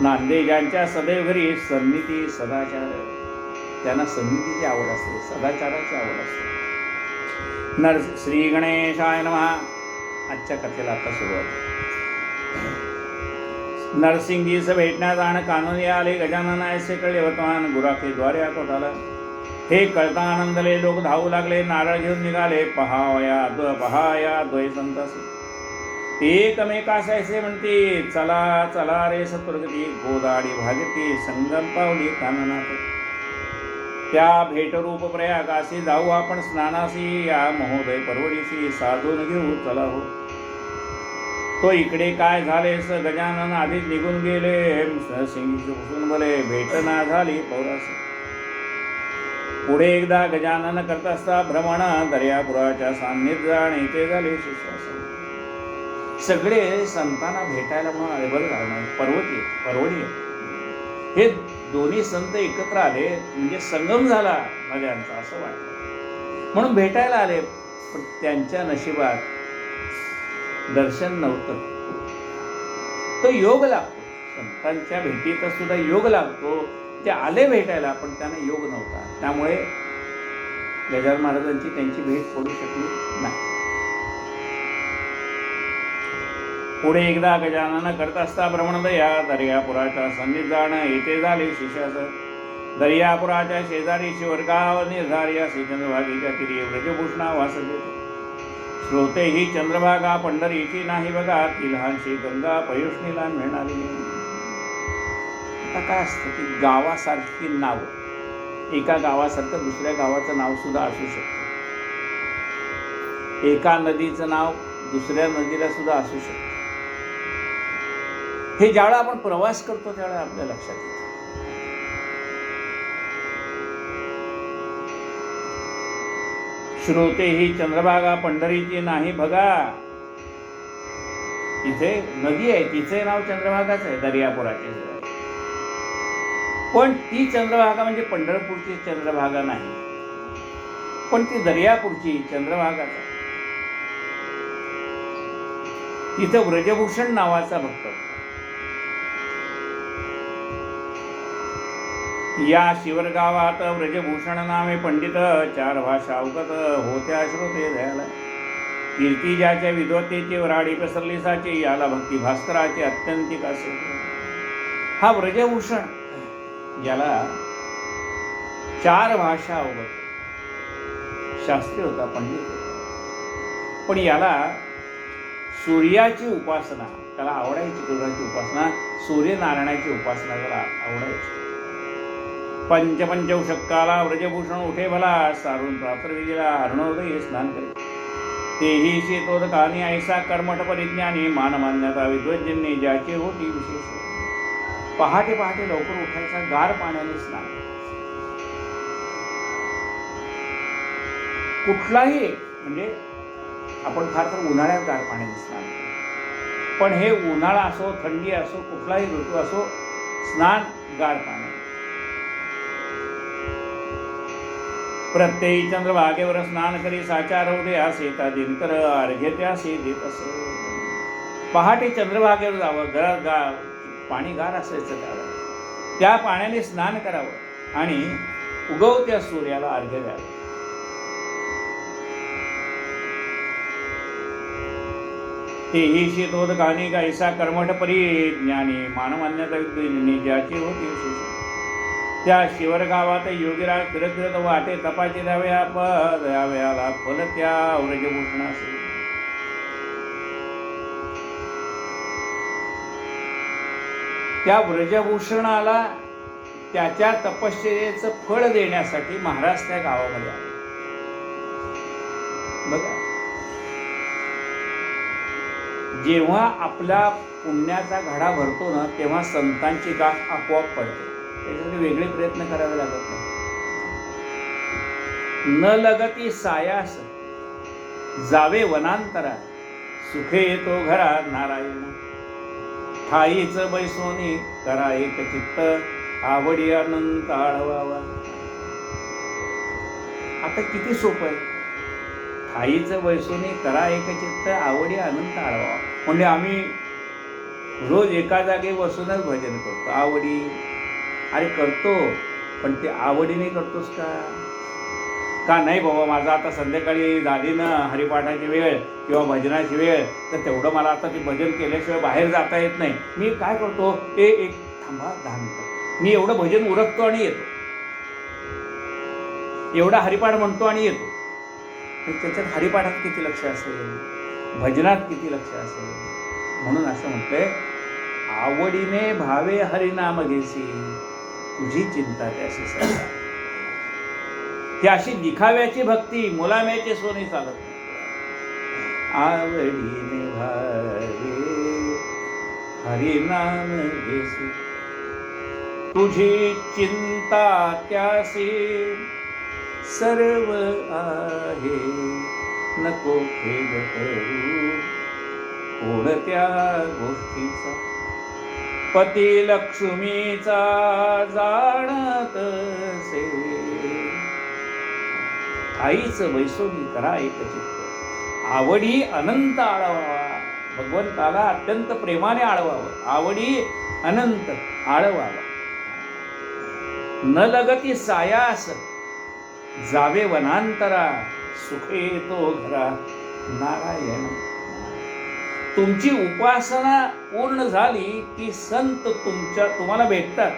S1: नांदे ज्यांच्या सदैव घरी सन्निधी सदाचार. त्यांना सन्निधीची आवड असते सदाचाराची आवड असते. श्री गणेशाय नमः. आजच्या कथेला आता सुरुवात. नरसिंगीस भेटण्यात आण कानोनी आले गजानन ऐसे कळले वर्तमान गुराखे द्वारे आकोटाला. हे कळता आनंदले लोक धावू लागले नारळ घेऊन निघाले पहाया द्वय संतासी. एकमेकास ऐसे म्हणते चला चला रे सत्वगती गोदाडी भागती संगम पावली काननाथ. त्या भेटरूप प्रयागासी जाऊ आपण स्नानासी या महोदय परवडीसी साधून घेऊ चला हो. तो इकडे काय झाले स गजानन आधीच निघून गेले. नरसिंगीस बसून भले भेट ना झाली पौरासी. पुढे एकदा गजानन करत असता भ्रमण दर्यापुराच्या सान्निध्य जाणे ते झाले शिष्यास. सगळे संतांना भेटायला म्हणून आले. बरं झालं पर्वती हे दोन्ही संत एकत्र आले म्हणजे संगम झाला नद्यांचा असं वाटतं म्हणून भेटायला आले. पण त्यांच्या नशिबात दर्शन नव्हतं. तो योग लागतो. संतांच्या भेटीत सुद्धा योग लागतो. ते आले भेटायला पण त्यांना योग नव्हता. त्यामुळे गजानन महाराजांची त्यांची भेट पडू शकली नाही. पुढे एकदा गजानन करत असता भ्रमण दर्यापुराच्या सन्निध जाणं येथे झाले शिष्यास. दर्यापुराच्या शेजारी शिवरगाव निर्धारी असे चंद्रभागेच्या तिरी व्रजभूषणा वास देते. श्रोते ही चंद्रभागा पंढरीची नाही बघा, ती लहानशी गंगा पयुष्णीला मिळणारी. आता काय असतं की गावासारखी नाव, एका गावासारखं दुसऱ्या गावाचं नाव सुद्धा असू शकतं. एका नदीचं नाव दुसऱ्या नदीला सुद्धा असू शकतं. हे ज्यावेळेला आपण प्रवास करतो त्यावेळेला आपल्या लक्षात येतं. श्रोते ही चंद्रभागा पंढरीची नाही बघा. इथे नदी आहे, तिचे नाव चंद्रभागाच आहे, दर्यापुराचे. पण ती चंद्रभागा म्हणजे पंढरपूरची चंद्रभागा नाही, पण ती दर्यापूरची चंद्रभागाच आहे. तिथं व्रजभूषण नावाचा भक्त होता. या शिवरगावात व्रजभूषण नामे पंडित, चार भाषा अवगत होत्या श्रोते दयाला. कीर्ती ज्याच्या विद्वत्तेचे वराडी पसरली साचे, याला भक्ती भास्कराचे अत्यंतिक असे. हा व्रजभूषण याला चार भाषा अवगत, शास्त्री होता, पंडित होता. पण याला सूर्याची उपासना त्याला आवडायची. सूर्याची उपासना, सूर्यनारायणाची उपासना त्याला आवडायची. पंचपंचवशक्काला व्रजभूषण उठे भला, सारून प्रातर्विधीला हरणोदय स्नान करे. तेही शेतोदकानी ऐसा कर्मठ परिज्ञानी, मानमान्यता विद्वज्जन्य ज्याचे होती विशेष. पहाटे पहाटे लवकर उठायचा, गार पाण्याने स्नान. कुठलाही म्हणजे आपण फार तर उन्हाळ्यात गार पाण्याने स्नान, पण हे उन्हाळा असो थंडी असो कुठलाही ऋतू असो, स्नान गार पाण्याने. प्रत्येक चंद्रभागेवर स्नान करी, साचार उदया सेता दिनकर अर्घ्य त्यासे देत असे. पहाटे चंद्रभागेवर जावं, घरात पाणी गार असायचं त्यावेळेला, त्या पाण्याने स्नान करावं आणि उगवत्या सूर्याला अर्घ्य द्यावं. तेही शेतोदकानी कैसा कर्मठ परिज्ञानी, मानमान्यता विद्वज्जन्य ज्याची होती विशेष. त्या शिवरगावात योगीराज फिरत फिरत वाटे तपाचे द्यावयाला फल त्या व्रजभूषणासे. त्या व्रजभूषणाला त्याच्या तपश्चर्येचं फळ देण्यासाठी महाराज त्या गावामध्ये आले. बघा, जेव्हा आपला पुण्याचा घडा भरतो ना, तेव्हा संतांची गाठ आपोआप पडते. त्याच्यासाठी वेगळे प्रयत्न करावे लागत नाही. न लगती सायास जावे वनांतरा, सुखे येतो घरा नारायण. ठाईच बैसोनी करा एक चित्त, आवडी अनंत आळवावा. आता किती सोपं आहे. ठाईच बैसोनी करा एक चित्त, आवडी अनंत आळवावा. म्हणजे आम्ही रोज एका जागी बसूनच भजन करतो. आवडी, अरे करतो, पण ते आवडीने करतोस का नाही बाबा. माझा आता संध्याकाळी झाली ना हरिपाठाची वेळ किंवा भजनाची वेळ, तर तेवढं मला आता ते भजन केल्याशिवाय बाहेर जाता येत नाही. मी काय करतो, एक थांबा 10 मिनिटं, मी एवढं भजन उरकतो आणि येतो, एवढा हरिपाठ म्हणतो आणि येतो. त्याच्यात हरिपाठात किती लक्ष असेल, भजनात किती लक्ष असेल. म्हणून असं म्हटलंय, आवडीने भावे हरिनाम घेसी, तुझी चिंता त्याशी सदा. ही अशी दिखाव्याची भक्ती, मुलाम्याचे सोने चालत नाही. आवडीने भावे हरिनाम घेसी, तुझी चिंता त्यासी सर्व आहे, नको खेद करू कोणत्या गोष्टीचा. पती लक्ष्मीचा जाणतसे, आईच बैसोनी करा एकचित्त. आवडी अनंत आळवावा, भगवंताला अत्यंत प्रेमाने आळवावं, आवडी अनंत आळवावा. न लगती सायास जावे वनांतरा, सुखे तो घरा नारायण. तुमची उपासना पूर्ण झाली की संत तुम्हाला भेटतात.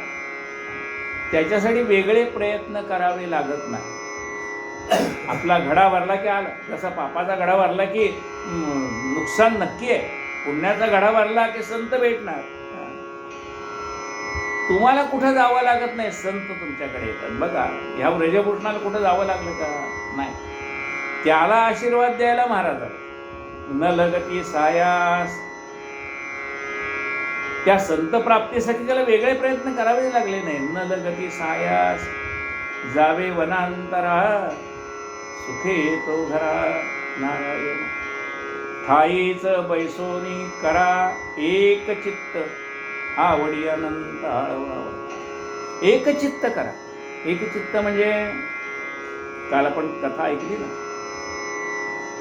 S1: त्याच्यासाठी वेगळे प्रयत्न करावे लागत नाही. आपला घडा भरला की आला. जसा पापाचा घडा भरला की नुकसान नक्की आहे, पुण्याचा घडा भरला की संत भेटणार. तुम्हाला कुठं जावं लागत नाही, संत तुमच्याकडे येतात. बघा, ह्या ब्रजभूषणाला कुठं जावं लागलं का? नाही. त्याला आशीर्वाद द्यायला महाराज आले. न लगती सायास, त्या संत प्राप्तीसाठी त्याला वेगळे प्रयत्न करावे लागले नाही. न लगती सायास जावे वनांतरा, सुखे तो घरा नारायण. ठाईच बैसोनी करा एक चित्त, आवडी अनंत आळवावा. एक चित्त करा. एक चित्त म्हणजे काल आपण कथा ऐकली ना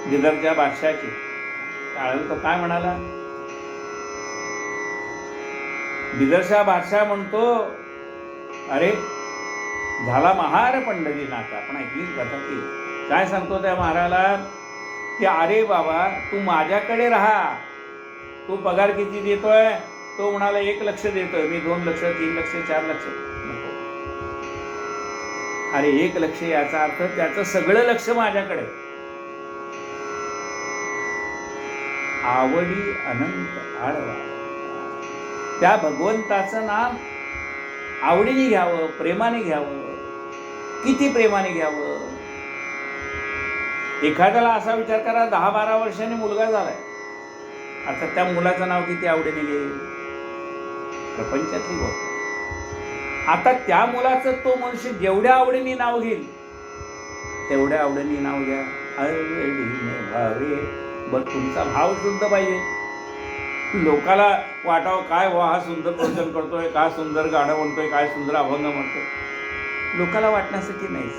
S1: बिदरच्या बादशाची. त्यावेळेला तो काय म्हणाला? बिदरचा बादशाह म्हणतो, अरे झाला महार पंढरीनाथ. आपण ऐकली कथा की काय सांगतो त्या महाराला की अरे बाबा तू माझ्याकडे राहा. तू पगार किती देतोय? तो म्हणाला 1 लक्ष देतोय मी. 2 लक्ष, 3 लक्ष, 4 लक्ष नको. अरे 1 लक्ष याचा अर्थ त्याचं सगळं लक्ष माझ्याकडे. आवडी अनंत आळवा. त्या भगवंताचं नाम आवडीने घ्यावं, प्रेमाने घ्यावं. किती प्रेमाने घ्यावं? एखाद्याला असा विचार करा, 10-12 वर्षांनी मुलगा झालाय. आता त्या मुलाचं नाव किती आवडीने घेईल? प्रपंचातली गोष्ट. आता त्या मुलाचं तो मनुष्य जेवढ्या आवडीने नाव घेईल तेवढ्या आवडीने नाव घ्या. आवडीने भावे. बरं, तुमचा भाव शुद्ध पाहिजे. लोकाला वाटावं काय वा हा सुंदर प्रवचन करतोय, काय सुंदर गाणं म्हणतोय, काय सुंदर अभंग म्हणतोय. लोकाला वाटण्यासाठी नाहीच.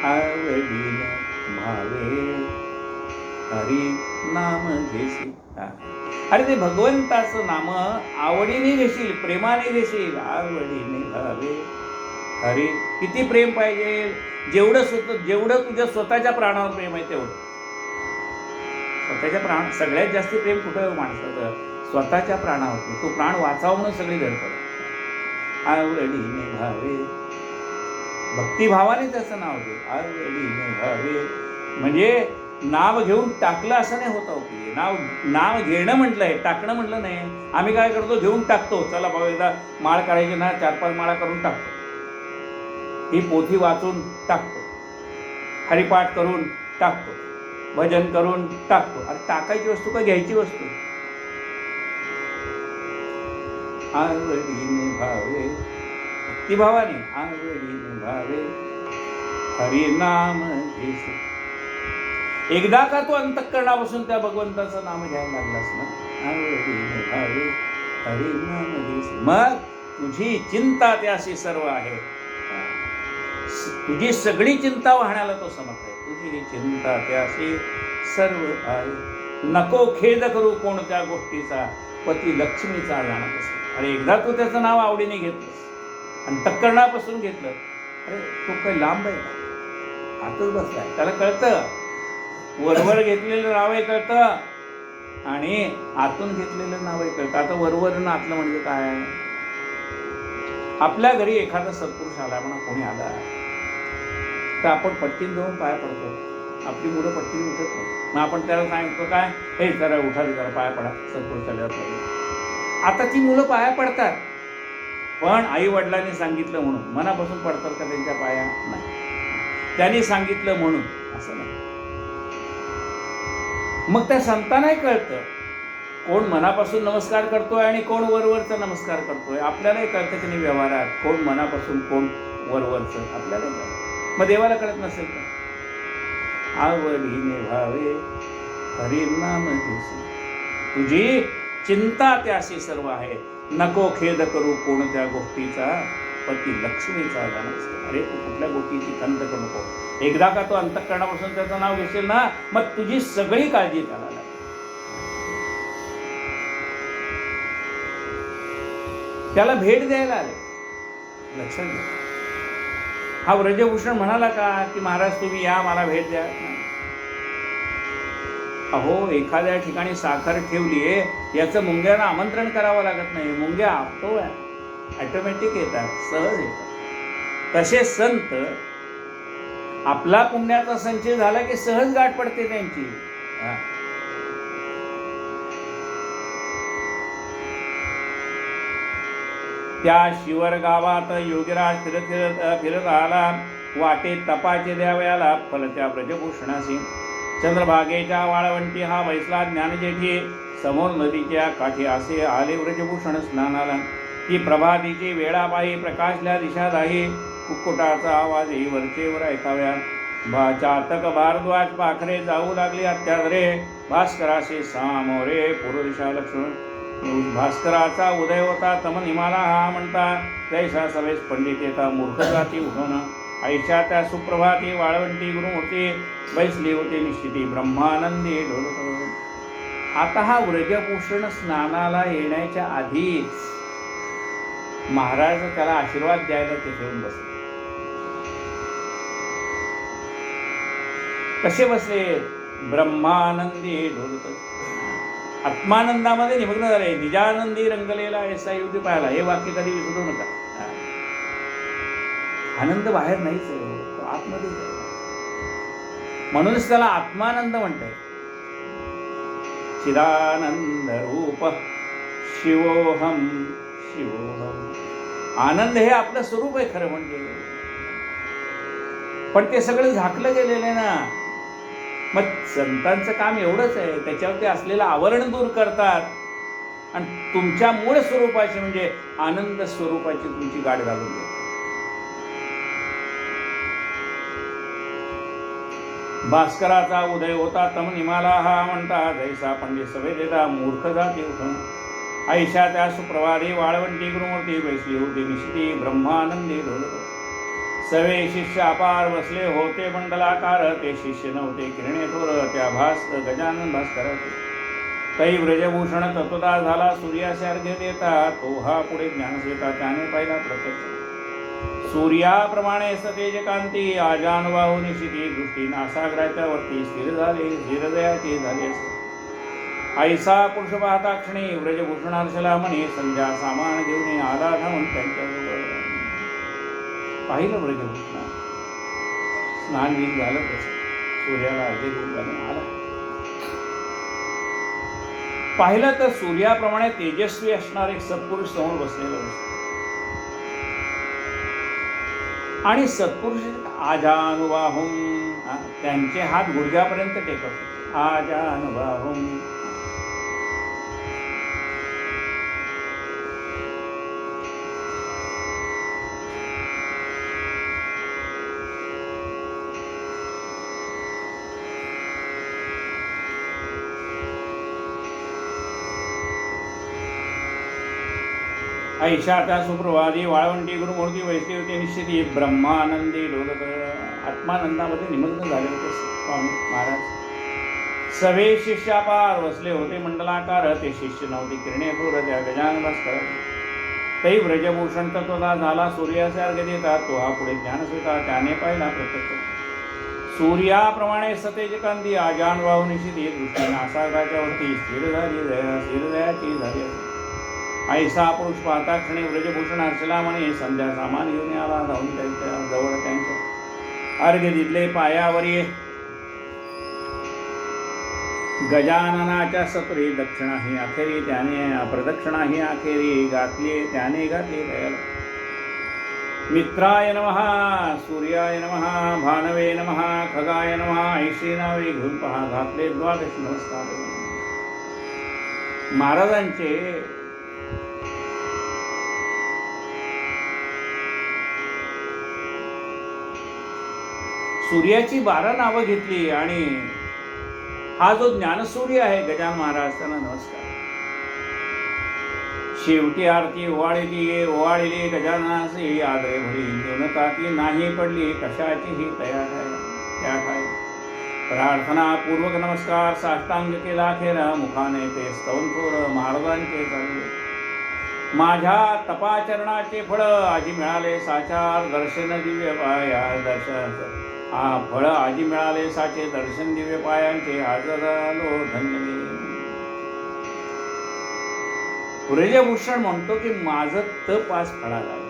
S1: आवडीने भावे हरी नाम घेशील. अरे ते भगवंताचं नाम आवडीने घेशील, प्रेमाने घेशील. आवडीने भावे हरी. किती प्रेम पाहिजे? जेवढं तुझ्या स्वतःच्या प्राणावर प्रेम आहे तेवढं. स्वतःच्या प्राण सगळ्यात जास्त प्रेम कुठं माणसाचं? स्वतःच्या प्राणावरती. तो प्राण वाचावा म्हणून सगळी धडपड. आवडीने भावे. भक्तिभावाने त्याचं नाव घे. आवडीने भावे म्हणजे नाव घेऊन टाकलं असं नाही होतं की. नाव घेणं म्हटलंय, टाकणं म्हटलं नाही. आम्ही काय करतो? घेऊन टाकतो. चला बाबा एकदा माळ करायची ना, 4-5 माळा करून टाकतो. ही पोथी वाचून टाकतो, हरिपाठ करून टाकतो, भजन करून टाकतो. अरे टाकायची वस्तू का घ्यायची वस्तू? आवडीने भावे. भक्तिभावाने आवडीने भावे हरिनाम घेसे. एकदा का तू अंतःकरणापासून त्या भगवंताचं नाम घ्यायला लागलास ना, आवडीने भावे हरिनाम घेसे, मग तुझी चिंता त्याशी सर्व आहे. तुझी सगळी चिंता वाहण्याला तो समर्थ आहे. तुझी चिंता त्याशी सर्व आहे. नको खेद करू कोणत्या गोष्टीचा, पती लक्ष्मीचा जाणत असे. अरे एकदा तू त्याचं नाव आवडीने घेतलंस, अंतःकरणापासून घेतलं, अरे तो काही लांब आहे का? आतच बसलाय. त्याला कळतं. वरवर घेतलेलं नावही कळतं आणि आतून घेतलेलं नावही कळतं. आता वरवरनं आतलं म्हणजे काय? आपल्या घरी एखादा सत्पुरुष आला म्हणा, कोणी आला तर आपण पटकीन जाऊन पाया पडतो. आपली मुलं पटकीन उठत नाही. मग आपण त्याला सांगतो काय, हे जरा उठा, जरा पाया पडा, सत्पुरुषाला. आता ती मुलं पाया पडतात, पण आई वडिलांनी सांगितलं म्हणून मनापासून पडतात का त्यांच्या पाया? नाही. त्यांनी सांगितलं म्हणून असं नाही. मग त्या संतांनाही कळतं कोण मनापासून नमस्कार करतोय आणि कोण वरवरचा नमस्कार करतोय. आपल्यालाही कळतं की नाही व्यवहारात कोण मनापासून कोण वरवरचं आपल्याला कळतं. मग देवाला कळत नसेल का? आवडीने भावे हरी नाम घेसी, तुझी चिंता त्याशी सर्व आहे. नको खेद करू कोणत्या गोष्टीचा, पती लक्ष्मीचा जाणीस. अरे तू कुठल्या गोष्टीची खंत करू नको. एकदा का तो अंतःकरणापासून त्याचं नाव घेशील ना, मग तुझी सगळी काळजी त्याला लागेल. त्याला भेट द्यायला आले. लक्षात घ्या, हा व्रजभूषण म्हणाला का की महाराज तुम्ही या, मला भेट द्या? अहो, एखाद्या ठिकाणी साखर ठेवलीये, याचं मुंग्यांना आमंत्रण करावं लागत नाही. मुंग्या आपतो ऑटोमॅटिक येतात, सहज येतात. तसे संत, आपला पुण्याचा संचय झाला की सहज गाठ पडते त्यांची. त्या शिवर गावात योगीराज फिरत आला. वाटे तपाचे द्यावयाला फल त्या ब्रजभूषणासी. चंद्रभागेच्या वाळवंटी हा बैसला ज्ञानजेठी. समोर नदीच्या काठी असे आले व्रजभूषण स्नानाला. ती प्रभातीची वेळा पाही प्रकाशल्या दिशा दाही. कुक्कुटाचा आवाज वरचेवर ऐकाव्या. चातक भारद्वाज पाखरे जाऊ लागली अत्यादरे. भास्कराशी सामोरे पूर्व दिशा लक्ष्मण. भास्कराचा उदय होता तम निमाला हा म्हणता. जैसा सवेस पंडित येता मूर्ख जाती उठवणं. आईच्या त्या सुप्रभाती वाळवंटी गुरुमूर्ती. बैसली होती निश्चिती ब्रह्मानंदी ढोलत. आता हा व्रजभूषण स्नानाला येण्याच्या आधीच महाराज त्याला आशीर्वाद द्यायला तिथे येऊन बसले. कसे बसले? ब्रह्मानंदी ढोलत. आत्मानंदामध्ये निमग्न झाले. निजानंदी रंगलेला ऐसा युद्ध पाहिला. हे वाक्य कधी विसरू नका. आनंद बाहेर नाहीच आहे, तो आतमध्येच आहे. म्हणूनच त्याला आत्मानंद म्हणतात. चिदानंद रूप शिवोहम शिवोहम. आनंद हे आपलं स्वरूप आहे खरं म्हणजे, पण ते सगळं झाकलं गेलेलं आहे ना. मग संतांचं काम एवढंच आहे, त्याच्यावरती असलेलं आवरण दूर करतात आणि तुमच्या मूळ स्वरूपाची म्हणजे आनंद स्वरूपाची तुमची गाठ घालून देतात. भास्कराचा उदय होता तम निमाला हा म्हणता. जैसा पंडित सभे देता मूर्ख जाती उठून. ऐशा त्या सुप्रभाती वाळवंटी गुरुमूर्ती. बैसली होती निशिती ब्रह्मानंदी ढोलत. सवे शिष्य अपार बसले होते मंडलाकार. ते शिष्य नव्हते किरणे थोर त्या गजानन भास्कराचे. तै व्रजभूषण तत्वता झाला सूर्याचे अर्घ्य देता. तो हा पुढे ज्ञानसेता त्याने पाहिला प्रत्यक्ष. सूर्याप्रमाणे सतेज कांती आजानुबाहू निशिती. दृष्टी नासागराच्या वरती स्थिर झाले धीरदयाची झाली असते. ऐसा पुरुष पाहता क्षणी व्रजभूषणार्शला म्हणे. संध्या सामान घेऊन आला धावून त्यांच्याजवळ. पाहिलं व्रजभूषण स्नान बिन झालं तसं. सूर्याला अर्घ्य देऊन झालं आला. पाहिलं तर सूर्याप्रमाणे तेजस्वी असणारे एक सत्पुरुष समोर बसलेलं असतं. आणि सत्पुरुष आजानुबाहुम, त्यांचे हात गुडघ्यापर्यंत टेकत. आजानुबाहुम. ऐशा त्या सुप्रभाती वाळवंटी गुरुमूर्ती. वैसली होती निश्चिती ब्रह्मानंदी ढोलत. आत्मानंदामध्ये निमग्न झाले होते स्वामी महाराज. सवे शिष्यापार बसले होते मंडलाकार. ते शिष्य नव्हते किरणे थोर त्या गजानन भास्कराचे. तै व्रजभूषण तत्वता झाला सूर्याचे अर्घ्य देता. तो हा पुढे ज्ञानसेता त्याने पाहिला प्रत्यक्ष. सूर्याप्रमाणे सतेज कांती आजानुबाहू निशिती. दृष्टी नासागराच्या वरती स्थिर झाली दयाची झाली असे. ऐसा पुरुष पाहता क्षणी व्रजभूषण अर्चला म्हणे. संध्या सामान घेऊन आला धावून त्यांच्या जवळ त्यांच्या. अर्घ्य दिले पायावरी. गजाननाच्या सत्वरी दक्षिणाही अखेरी त्याने प्रदक्षिणाही अखेरी घातली त्याने घातली दयाला. मित्राय नमः सूर्याय नमः भानवे नमः खगाय नमः. ऐशी नावे घेऊन पहा घातले द्वादश नमस्कार. महाराजांचे सूर्याची 12 नावं घेतली आणि हा जो ज्ञानसूर्य आहे गजानन महाराज त्यांना नमस्कार. शेवटी आरती ओवाळली गजाननासी आदरे भरी न्यूनता ती नाही पडली कशाची ही तया त्या ठाय. प्रार्थना पूर्वक नमस्कार साष्टांग केला खेरा मुखाने ते स्तवन थोर महाराजांचे चालले. माझ्या तपाचरणाचे फळ आजी मिळाले साचार दर्शन दिव्य पाया दर्शन फळ आजी मिळाले साचे दर्शन दिव्य पायांचे हजर आलो धन्य मी. पुरेजभूषण म्हणतो की माझं तप आज फळाला आहे.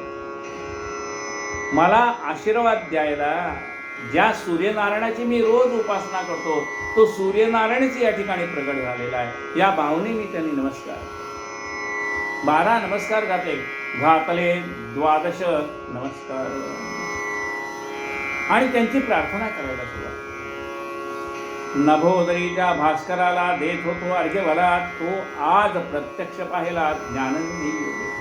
S1: मला आशीर्वाद द्यायला ज्या सूर्यनारायणाची मी रोज उपासना करतो तो सूर्यनारायणच या ठिकाणी प्रगट झालेला आहे. या भावनेने त्यांनी नमस्कार 12 नमस्कार घातले 12 नमस्कार आणि त्यांची प्रार्थना करायला सुरुवात. नभोदरीच्या भास्कराला देत होतो अर्घ्य भला तो आज प्रत्यक्ष पाहिला ज्ञाननिधी योगेश्वर.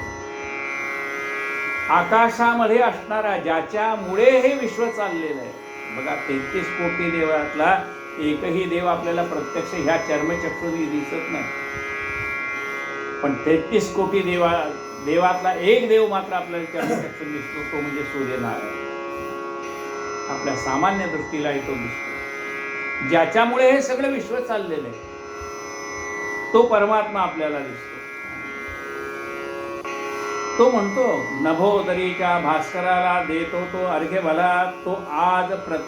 S1: आकाशामध्ये असणारा ज्याच्यामुळे हे विश्व चाललेलं आहे. बघा 33 कोटी देवातला एकही देव आपल्याला प्रत्यक्ष ह्या चर्मचक्षुनी दिसत नाही, पण 33 कोटी देवातला एक देव मात्र आपल्याला चर्मचक्षुनी दिसतो, तो म्हणजे सूर्यनारायण. आपल्या सामान्य दृष्टीला तो दिसतो. ज्याच्यामुळे हे सगळं विश्व चाललेलं आहे तो परमात्मा आपल्याला दिसतो. तो म्हणतो नभोदरीच्या भास्कराला देतो तो अर्घ्य भला तो आज प्रत्यक्ष